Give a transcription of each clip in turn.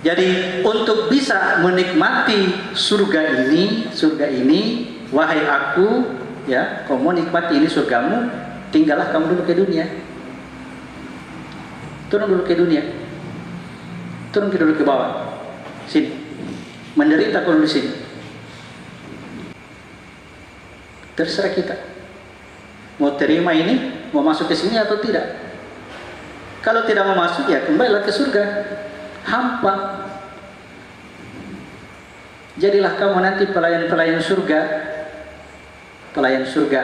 Jadi untuk bisa menikmati surga ini, wahai aku, ya, kau mau nikmati ini surgamu, tinggallah kamu dulu ke dunia. Turun dulu ke dunia. Turun dulu ke bawah. Sini. Menderita kalau di sini. Terserah kita. Mau terima ini, mau masuk ke sini atau tidak. Kalau tidak mau masuk, ya kembalilah ke surga. Hampa. Jadilah kamu nanti pelayan-pelayan surga. Pelayan surga.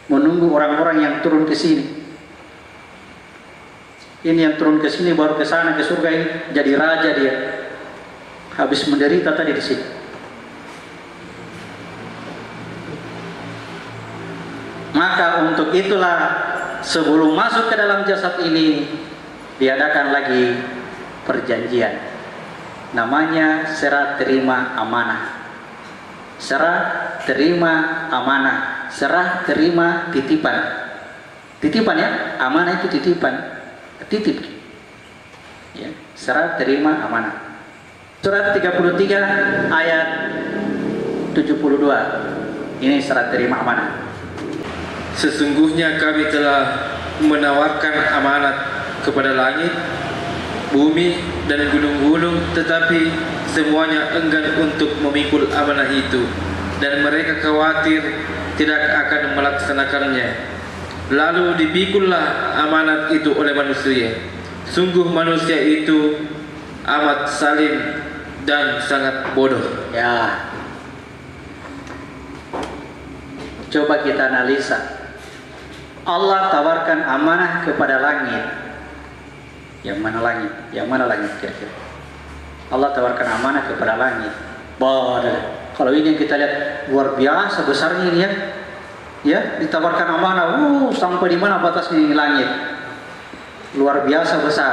Menunggu orang-orang yang turun ke sini. Ini yang turun ke sini baru ke sana ke surga ini jadi raja dia. Habis menderita tadi di sini. Maka untuk itulah sebelum masuk ke dalam jasad ini diadakan lagi perjanjian. Namanya serah terima amanah. Serah terima amanah. Serah terima titipan. Titipan ya, amanah itu titipan. Titip. Ya, serah terima amanah. Surat 33 ayat 72. Ini serah terima amanah. Sesungguhnya kami telah menawarkan amanat kepada langit, bumi, dan gunung-gunung, tetapi semuanya enggan untuk memikul amanah itu, dan mereka khawatir tidak akan melaksanakannya. Lalu dipikullah amanat itu oleh manusia. Sungguh manusia itu amat zalim dan sangat bodoh. Ya. Coba kita analisa. Allah tawarkan amanah kepada langit. Yang mana langit? Yang mana langit kira-kira? Allah tawarkan amanah kepada langit. Bodoh. Kalau ini yang kita lihat luar biasa besarnya ini ya. Ya, ditawarkan amanah, sampai di mana batasnya ini langit. Luar biasa besar.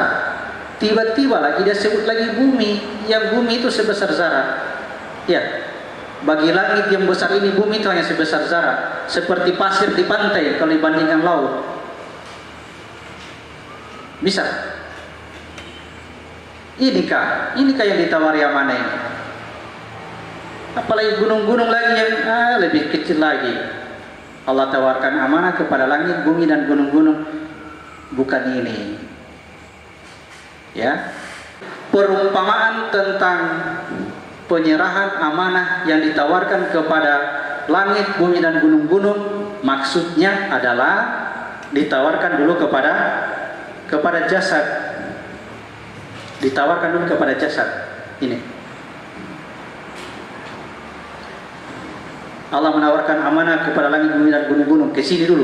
Tiba-tiba lagi dia sebut lagi bumi. Yang bumi itu sebesar zarah. Ya. Bagi langit yang besar ini, bumi itu hanya sebesar zarah. Seperti pasir di pantai kalau dibandingkan laut. Bisa? Inikah yang ditawari amanah ini? Apalagi gunung-gunung lagi yang lebih kecil lagi. Allah tawarkan amanah kepada langit, bumi, dan gunung-gunung. Bukan ini. Ya. Perumpamaan tentang penyerahan amanah yang ditawarkan kepada langit, bumi, dan gunung-gunung, maksudnya adalah ditawarkan dulu kepada jasad. Ditawarkan dulu kepada jasad. Ini. Allah menawarkan amanah kepada langit, bumi, dan gunung-gunung. Ke sini dulu,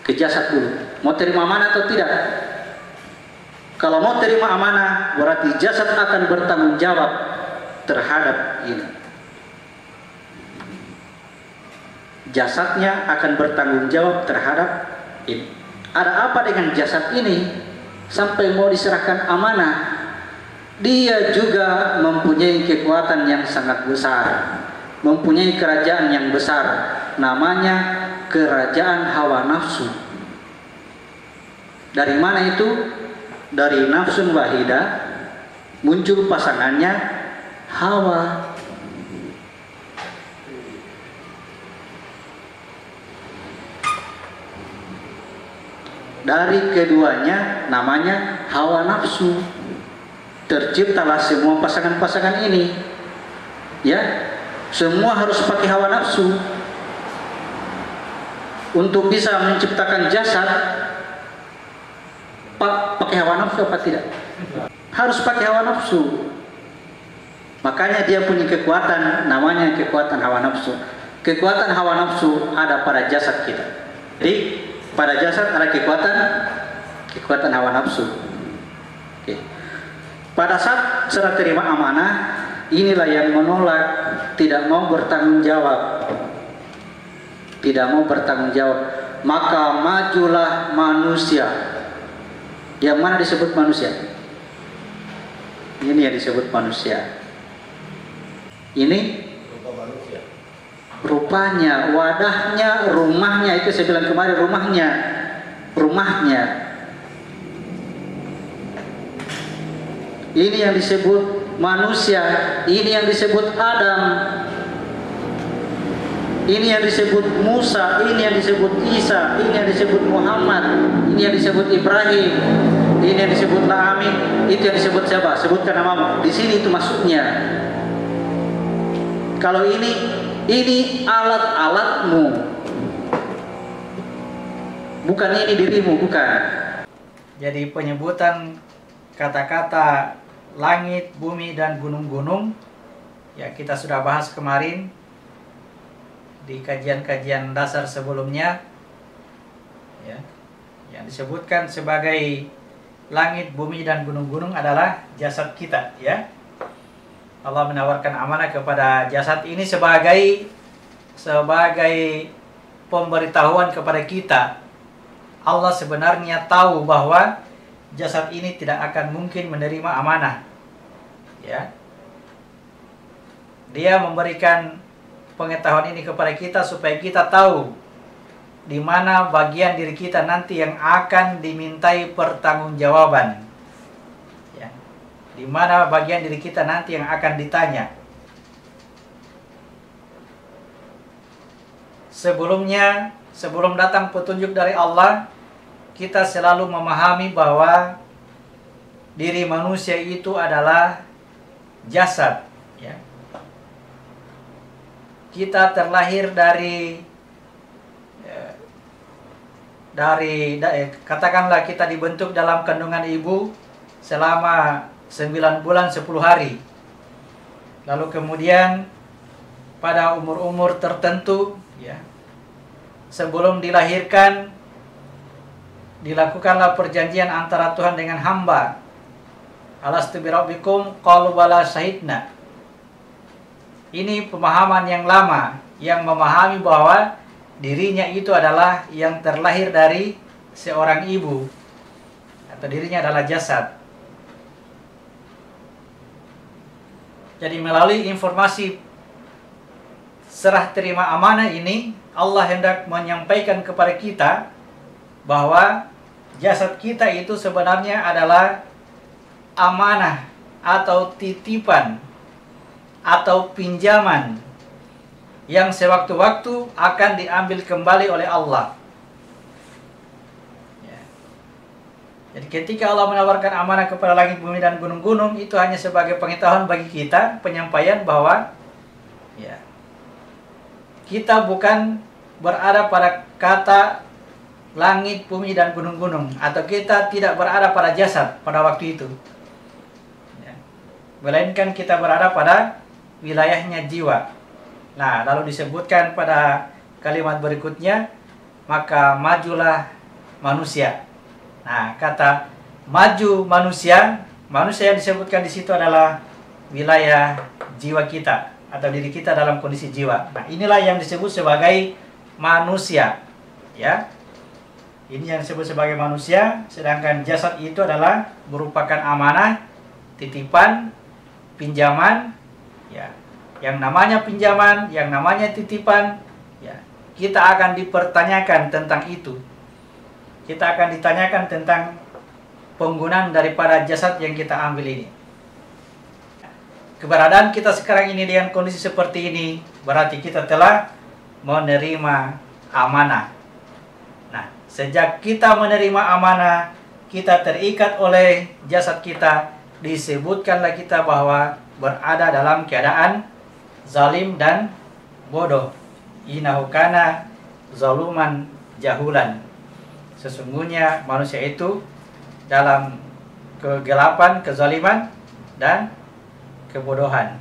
ke jasad dulu. Mau terima amanah atau tidak? Kalau mau terima amanah, berarti jasad akan bertanggung jawab terhadap ini. Jasadnya akan bertanggung jawab terhadap ini. Ada apa dengan jasad ini sampai mau diserahkan amanah? Dia juga mempunyai kekuatan yang sangat besar. Mempunyai kerajaan yang besar, namanya kerajaan hawa nafsu. Dari mana itu? Dari nafsun wahidah muncul pasangannya Hawa. Dari keduanya namanya hawa nafsu. Terciptalah semua pasangan-pasangan ini. Ya. Semua harus pakai hawa nafsu untuk bisa menciptakan jasad. Pakai hawa nafsu apa tidak? Harus pakai hawa nafsu. Makanya dia punya kekuatan, namanya kekuatan hawa nafsu. Kekuatan hawa nafsu ada pada jasad kita. Jadi pada jasad ada kekuatan hawa nafsu. Oke. Pada saat serah terima amanah, inilah yang menolak, tidak mau bertanggung jawab. Tidak mau bertanggung jawab. Maka majulah manusia. Yang mana disebut manusia? Ini yang disebut manusia. Ini rupanya, wadahnya, rumahnya. Itu saya bilang kemarin, rumahnya. ini yang disebut manusia, ini yang disebut Adam, ini yang disebut Musa, ini yang disebut Isa, ini yang disebut Muhammad, ini yang disebut Ibrahim, ini yang disebut Amin, itu yang disebut siapa? Sebutkan namamu. Di sini itu maksudnya. Kalau ini alat-alatmu, bukan ini dirimu, bukan. Jadi penyebutan kata-kata langit, bumi, dan gunung-gunung, ya kita sudah bahas kemarin di kajian-kajian dasar sebelumnya, ya, yang disebutkan sebagai langit, bumi, dan gunung-gunung adalah jasad kita, ya. Allah menawarkan amanah kepada jasad ini sebagai pemberitahuan kepada kita. Allah sebenarnya tahu bahwa jasad ini tidak akan mungkin menerima amanah, ya. Dia memberikan pengetahuan ini kepada kita supaya kita tahu di mana bagian diri kita nanti yang akan dimintai pertanggungjawaban, ya. Di mana bagian diri kita nanti yang akan ditanya. Sebelum datang petunjuk dari Allah, kita selalu memahami bahwa diri manusia itu adalah jasad, ya. Kita terlahir katakanlah kita dibentuk dalam kandungan ibu selama 9 bulan 10 hari. Lalu kemudian pada umur-umur tertentu, ya, sebelum dilahirkan dilakukanlah perjanjian antara Tuhan dengan hamba. Alastu birabbikum qalu bala syahidna. Ini pemahaman yang lama yang memahami bahwa dirinya itu adalah yang terlahir dari seorang ibu, atau dirinya adalah jasad. Jadi melalui informasi serah terima amanah ini, Allah hendak menyampaikan kepada kita bahwa jasad kita itu sebenarnya adalah amanah atau titipan atau pinjaman yang sewaktu-waktu akan diambil kembali oleh Allah, ya. Jadi ketika Allah menawarkan amanah kepada langit, bumi, dan gunung-gunung, itu hanya sebagai pengetahuan bagi kita, penyampaian bahwa, ya, kita bukan berada pada kata langit, bumi, dan gunung-gunung, atau kita tidak berada pada jasad pada waktu itu, ya. Melainkan kita berada pada wilayahnya jiwa. Nah, lalu disebutkan pada kalimat berikutnya, maka majulah manusia. Nah, kata maju manusia yang disebutkan di situ adalah wilayah jiwa kita atau diri kita dalam kondisi jiwa. Nah, inilah yang disebut sebagai manusia, ya. Ini yang disebut sebagai manusia, sedangkan jasad itu adalah merupakan amanah, titipan, pinjaman, ya. Yang namanya pinjaman, yang namanya titipan, ya, kita akan dipertanyakan tentang itu. Kita akan ditanyakan tentang penggunaan daripada jasad yang kita ambil ini. Keberadaan kita sekarang ini dengan kondisi seperti ini berarti kita telah menerima amanah. Nah, sejak kita menerima amanah, kita terikat oleh jasad kita, disebutkanlah kita bahwa berada dalam keadaan zalim dan bodoh. Innahu kana zaluman jahulan. Sesungguhnya manusia itu dalam kegelapan, kezaliman, dan kebodohan.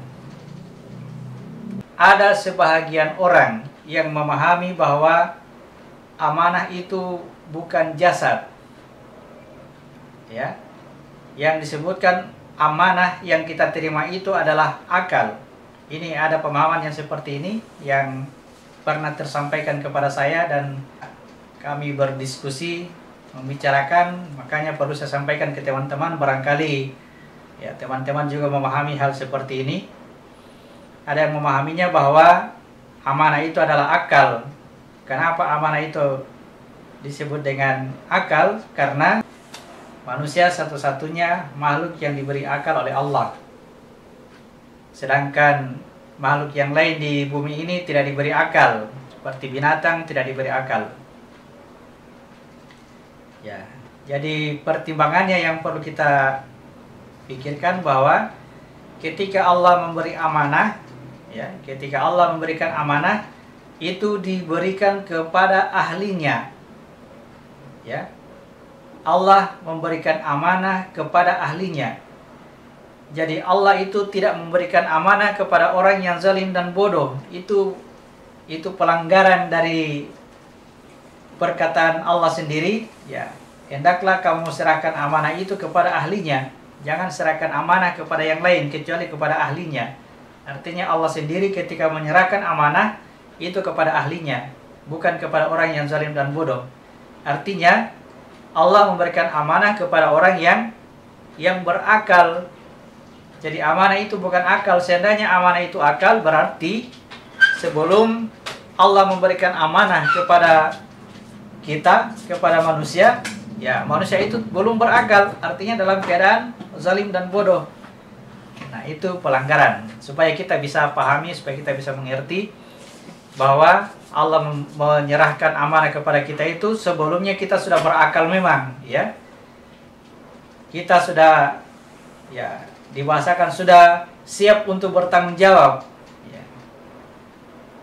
Ada sebahagian orang yang memahami bahwa amanah itu bukan jasad, ya. Yang disebutkan amanah yang kita terima itu adalah akal. Ini ada pemahaman yang seperti ini yang pernah tersampaikan kepada saya dan kami berdiskusi, membicarakan, makanya perlu saya sampaikan ke teman-teman, barangkali ya teman-teman juga memahami hal seperti ini. Ada yang memahaminya bahwa amanah itu adalah akal. Kenapa amanah itu disebut dengan akal? Karena Manusia satu-satunya makhluk yang diberi akal oleh Allah. Sedangkan makhluk yang lain di bumi ini tidak diberi akal. Seperti binatang tidak diberi akal. Ya, jadi pertimbangannya yang perlu kita pikirkan bahwa ketika Allah memberi amanah, ya, ketika Allah memberikan amanah, itu diberikan kepada ahlinya. Ya, Allah memberikan amanah kepada ahlinya. Jadi Allah itu tidak memberikan amanah kepada orang yang zalim dan bodoh. Itu pelanggaran dari perkataan Allah sendiri. Ya, hendaklah kamu serahkan amanah itu kepada ahlinya. Jangan serahkan amanah kepada yang lain kecuali kepada ahlinya. Artinya Allah sendiri ketika menyerahkan amanah itu kepada ahlinya, bukan kepada orang yang zalim dan bodoh. Artinya Allah memberikan amanah kepada orang yang berakal. Jadi amanah itu bukan akal. Seandainya amanah itu akal, berarti sebelum Allah memberikan amanah kepada kita, kepada manusia, ya manusia itu belum berakal. Artinya dalam keadaan zalim dan bodoh. Nah, itu pelanggaran. Supaya kita bisa pahami, supaya kita bisa mengerti bahwa Allah menyerahkan amanah kepada kita itu sebelumnya kita sudah berakal memang, ya. Kita sudah, ya, dibahasakan sudah siap untuk bertanggung jawab. Ya.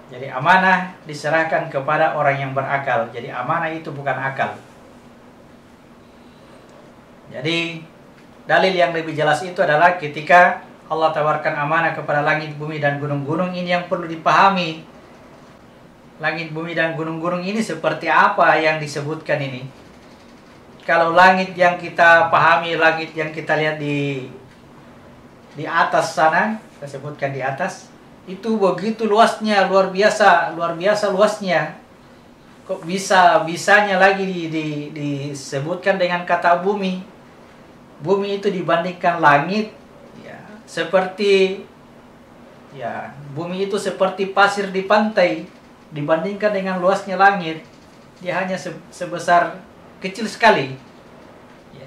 Jadi amanah diserahkan kepada orang yang berakal. Jadi amanah itu bukan akal. Jadi dalil yang lebih jelas itu adalah ketika Allah tawarkan amanah kepada langit, bumi, dan gunung-gunung. Ini yang perlu dipahami. Langit, bumi, dan gunung-gunung ini seperti apa yang disebutkan ini? Kalau langit yang kita pahami, langit yang kita lihat di atas sana, kita sebutkan di atas, itu begitu luasnya, luar biasa luasnya. Kok bisanya lagi disebutkan dengan kata bumi? Bumi itu dibandingkan langit, ya, seperti, ya, bumi itu seperti pasir di pantai. Dibandingkan dengan luasnya langit, dia hanya sebesar kecil sekali. Ya.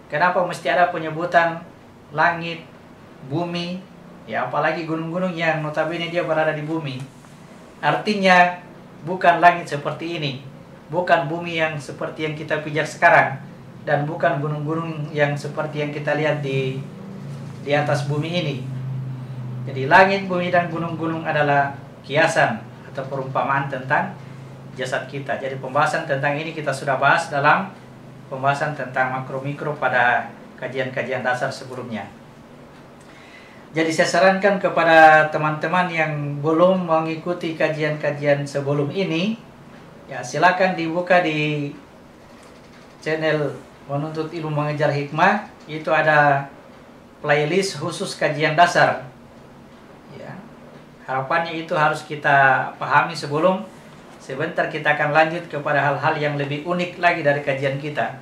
Kenapa mesti ada penyebutan langit, bumi, ya apalagi gunung-gunung yang notabene dia berada di bumi. Artinya bukan langit seperti ini, bukan bumi yang seperti yang kita pijak sekarang, dan bukan gunung-gunung yang seperti yang kita lihat di atas bumi ini. Jadi langit, bumi, dan gunung-gunung adalah kiasan atau perumpamaan tentang jasad kita. Jadi pembahasan tentang ini kita sudah bahas dalam pembahasan tentang makro-mikro pada kajian-kajian dasar sebelumnya. Jadi saya sarankan kepada teman-teman yang belum mengikuti kajian-kajian sebelum ini, ya silakan dibuka di channel Menuntut Ilmu Mengejar Hikmah. Itu ada playlist khusus kajian dasar. Harapannya itu harus kita pahami sebelum sebentar kita akan lanjut kepada hal-hal yang lebih unik lagi dari kajian kita.